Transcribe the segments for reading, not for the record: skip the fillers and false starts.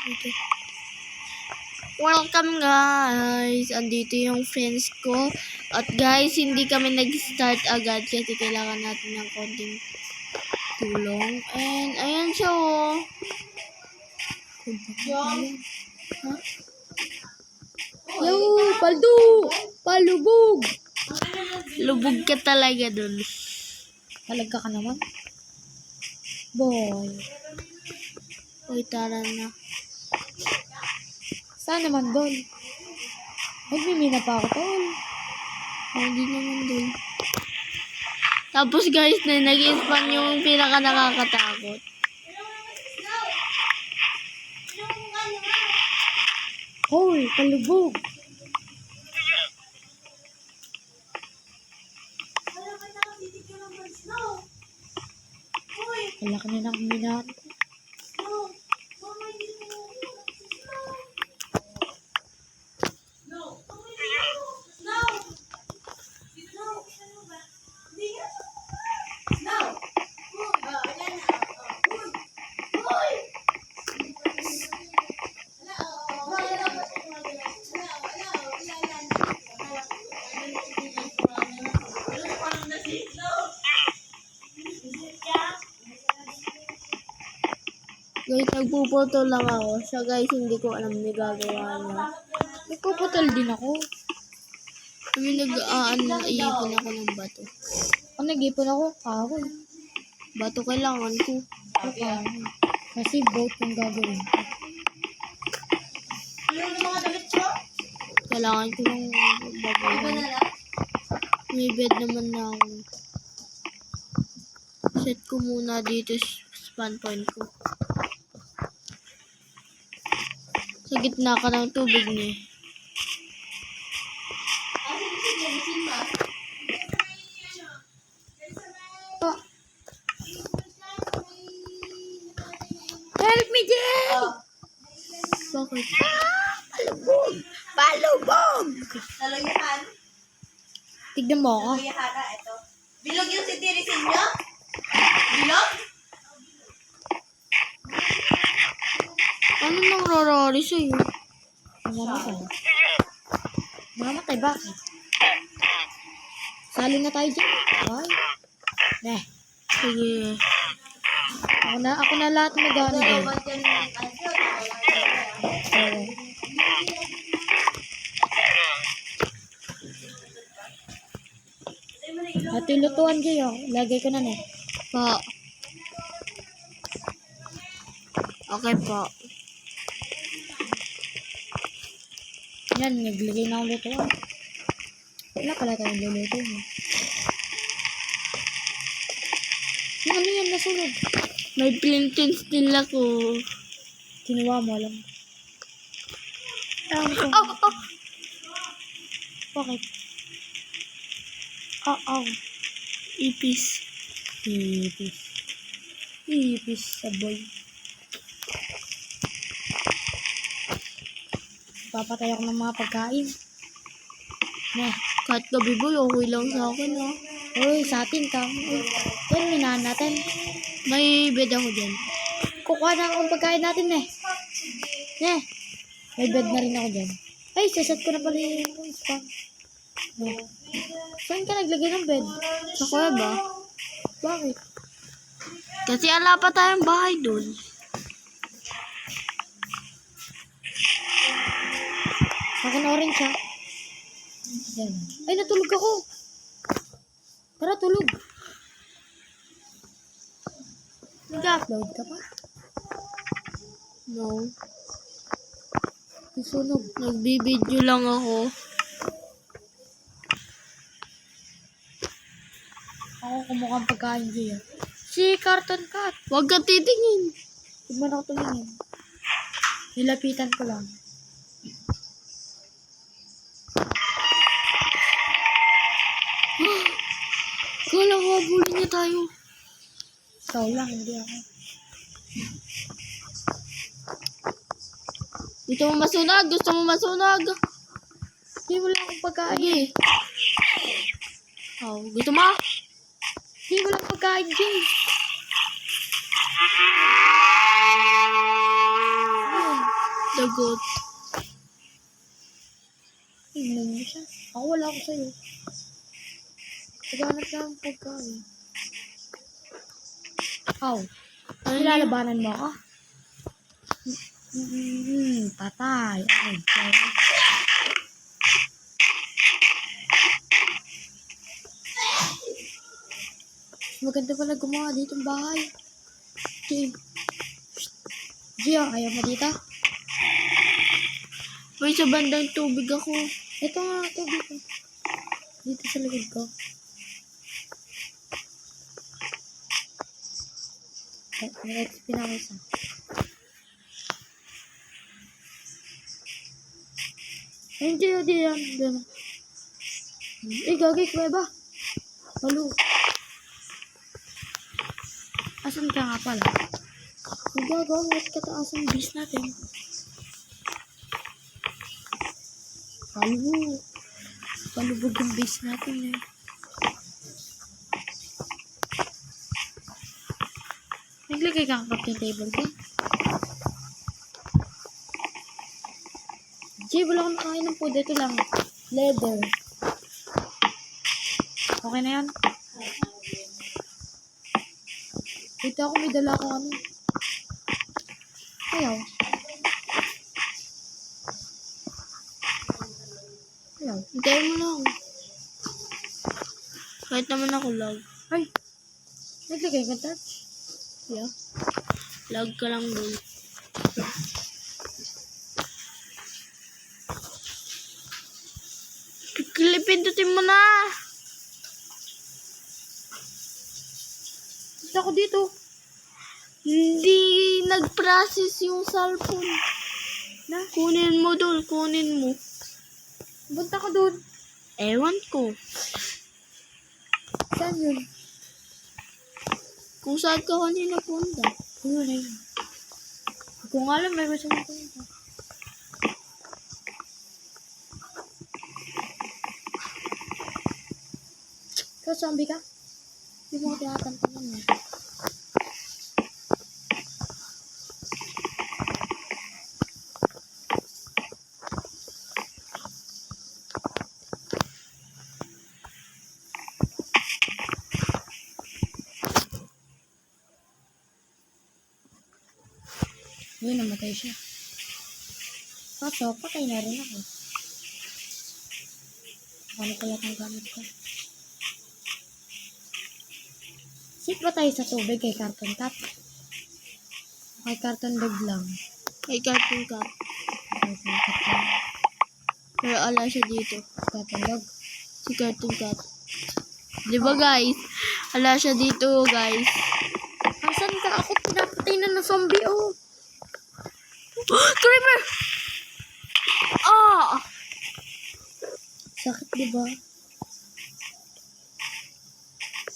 Dito. Welcome guys! Andito yung friends ko. At guys, hindi kami nag-start agad kasi kailangan natin ng konting tulong. And ayan siya oh. Ha? Yo! Paldo! Palubog! Lubog ka talaga dun. Talaga ka naman. Boy. Uy, tara na. Saan naman doon? Nagmimina pa ako tol. Hindi naman dun. Tapos guys, nag-spawn yung pinaka nakakatakot. Hoy, palubog. Wala ka na ng minat. Guys, nagpupoto lang ako. Siya guys, hindi ko alam na gagawa niya. Nagpuputol din ako. Kami nag-iipon ako ng bato. Kung nag-ipon ako, kahoy. Bato kailangan ko. Kasi boat yung gagawin ko. Kailangan ko ng babae. May bed naman na ako. Set ko muna dito spawn point ko. Sa gitna ka ng tubig niya. Help me, Jay! Bakit? Palubog! Palubog! Nalayahan. Tignan mo ako. Nalayahan na, ito. Bilog yung sitirisin nyo? Bilog? Ano nang rarari sa'yo? Mamatay. Mamatay, bakit? Sali na tayo dyan. Ay. Eh, Sige. ako na lahat mag-ano dyan. Ba't yan yung ansyo? Oo. At yung lutuan dyan, oh. Lagay ko na na. Po. Okay po. Yan, naglagay na akong lutuan. Wala pala tayong luluto mo. Yung ano yan, nasunog. May plantains din ako. Kinuha mo lang. Oh, oh. Bakit? Oo. Ipis. Ipis. Ipis sa boy. Papatay ako ng mga pagkain. Ne. Kahit gabi boy, okay lang sa akin ha. Uy, sa atin ka. Yan, minahan natin. May bed ako dyan. Kukuha na akong pagkain natin, ne. Ne. May bed na rin ako dyan. Ay, sasat ko na pala yung spam. Ne. Saan ka naglagay ng bed? Sa kuya ba? Bakit? Kasi ala pa tayong bahay dun. Akin orange ha. Yan. Ay, natulog ako. Tara, tulog. Nag-upload ka pa? No. Nasunog. Nagbibideo lang ako. Ako kumukhang pagkain dyan. Si Carton Cat. Huwag ka titingin. Huwag mo na ako tumingin. Nilapitan ko lang. Kala ko habulin niya tayo. Ikaw lang, hindi ako. Gusto mo masunog? Gusto mo masunog? Hindi, wala akong pagkain. Sige. Oh, gusto mo? Hindi, walang pagkain dyan. The goat. Tingnan mo siya. Ako wala ako sa'yo. Naghanap lang ang pagkain. Aw. Ano Nilalabanan mo ako? Patay. Ay, sorry. Maganda pala gumawa dito ang bahay. G. Gio, ayaw mo dito? Uy, sa bandang tubig ako. Ito nga, tubig ko. Dito sa likod ko. May XP na ako isa. Ayun, Gio, diyan. Diyan. Gagay, kuweba. Halo. Asan ka nga pala? Ang gagawin, what kataas ang base natin? Halo. Palubog yung base natin eh. Naglagay ka kapag yung table ko? Jay, wala akong nakain ng food. Ito lang. Leather. Okay na yan? Dito ako may dala akong ano. Ayaw. Ayaw. Hintayin mo lang. Kahit naman ako lag. Ay! Naglagay ka touch? Yeah. Lag ka lang dun. Pindutin mo na! Basta ako dito. Hindi nag-process yung cellphone. Na? Kunin mo dun, kunin mo. Punta ko doon. Ewan ko. Saan yun? Kung saan ka kanina punta. Yun na yun. Hindi ko nga alam, may gusto mo punta. Ikaw, zombie ka? Hindi mo ko tinatantanan mo. Yun, namatay siya. Kaso, patay na rin ako. Ano pala itong gamit ko? Sit ba tayo sa tubig kay Carton Cat? Kay Carton Dog lang. May cartoon cat. Carton Cat lang. Pero ala siya dito. Carton Dog. Si cartoon cat. Diba guys? Ala siya dito guys. Asan ka? Ako pinapatay na ng zombie, oh. Creeper! Ah! Sakit, diba?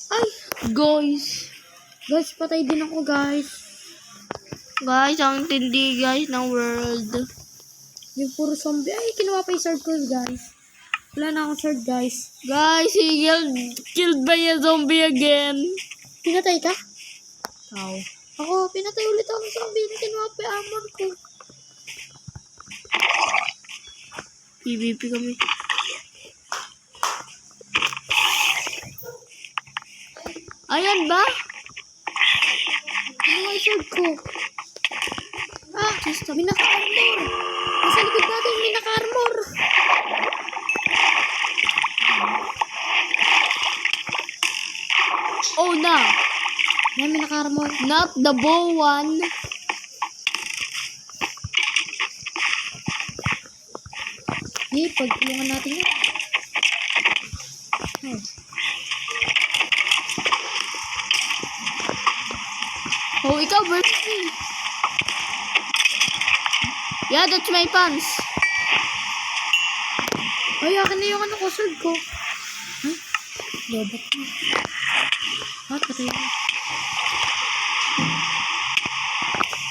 Ay! Guys! Guys, patay din ako, guys. Guys, ang tindi guys ng world. Yung puro zombie. Ay, kinuha pa yung sword ko, guys. Wala na akong sword, guys. Guys, he killed by a zombie again. Pinatay ka? How? Ako, pinatay ulit ako ng zombie. Kinuha pa yung armor ko. PvP kami. Ayan ba? Kinuha yung sword ko. Ah, may naka-armor. Nasa likod natin, may naka-armor. Oh no! May naka-armor. Not the bow one. Pagtulungan natin yun. Oh. Oh, ikaw versus me. Yeah, that's my pants. Ay, akin na yung ano ko, sword ko. Huh? Lobot mo. Patay mo.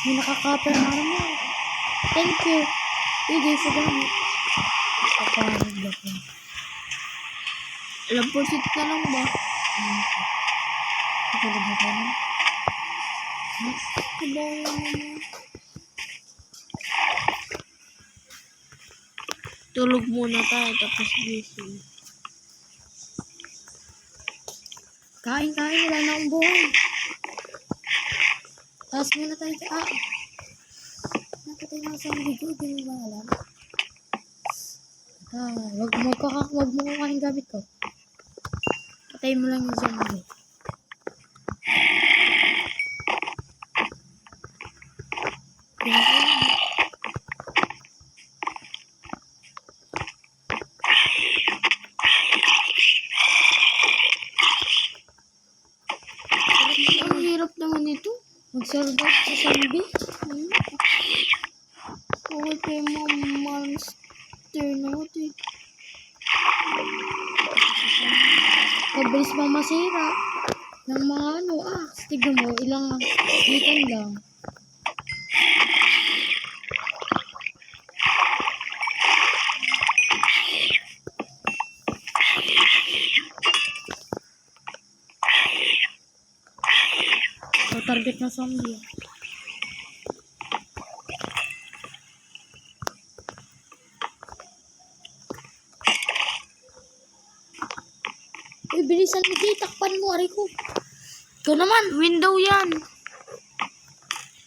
May nakaka-upper armor. Thank you. Bigay sa gamit. Papaharap ba ko? Alam po, sit na lang ba? Patulog na ko na. Kabaw lang naman. Tulog muna tayo, tapos gising. Kain, wala na akong buhay. Taas muna tayo. Nakatay na ako sa video, hindi mo ba alam? Wag mo kukain gamit ko. Patay mo lang yung zombie. Ang hirap naman ito. Mag-survive sa zombie? Okay kayo mga monster na ito eh. Pabilis pa masira. Ng mga tignan mo, ilang ikan lang. So, target na zombie. Uy, bilisan mo, Jay. Takpan mo, aray ko. Ikaw naman, window yan.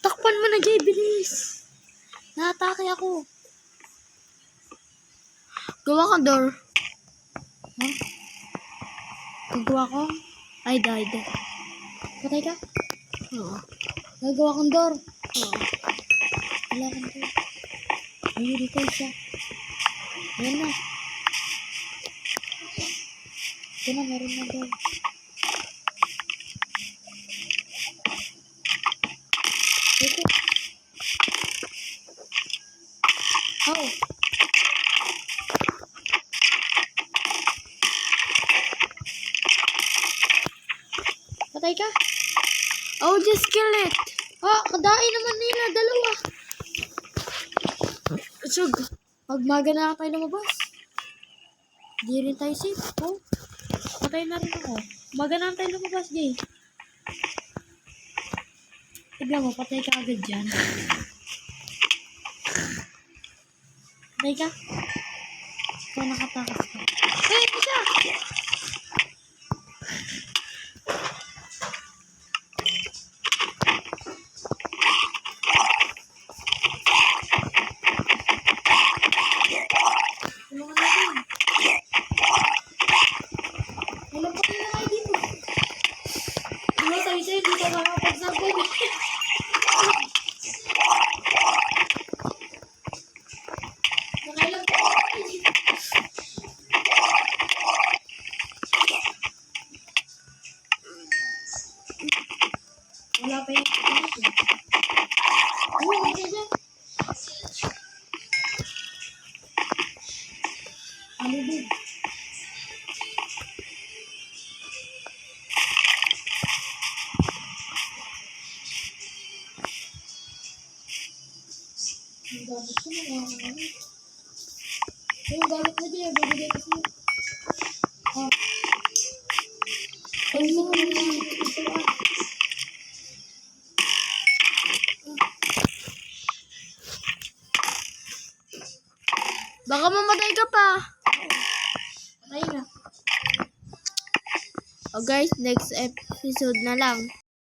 Takpan mo na, Jay. Bilis. Naatake ako. Gawa ka door. Ha? Gagawa ko? Ay, died. Patay ka? Oo. Gagawa kong door. Oo. Wala kang door. Ayun, dito siya. Ayan na. Ito na, meron na door. Ito. Oh. Patay ka? Oh, just kill it. Kadain naman nila, dalawa. Sug. Pag maga na tayo lumabas. Di rin tayo safe. Patay na rin ako. Maga na tayo lumabas, Jay. Tignan mo, patay ka agad dyan. Patay ka? Ikaw nakatakas ka. Ito siya! Tulungan natin. Wala pa kayo na kayo dito. Diba sabi sa'yo, dito makapagsagot. Nakailang pa kayo dito. Wala pa yung ayun, nandiyan siya. Alubog. Ang gamit ko na mga ano. Yung gamit mo dyan, bibigay ko sa'yo. Ay, mga ito Baka mamatay ka pa. Patay na. Oh guys, next episode na lang.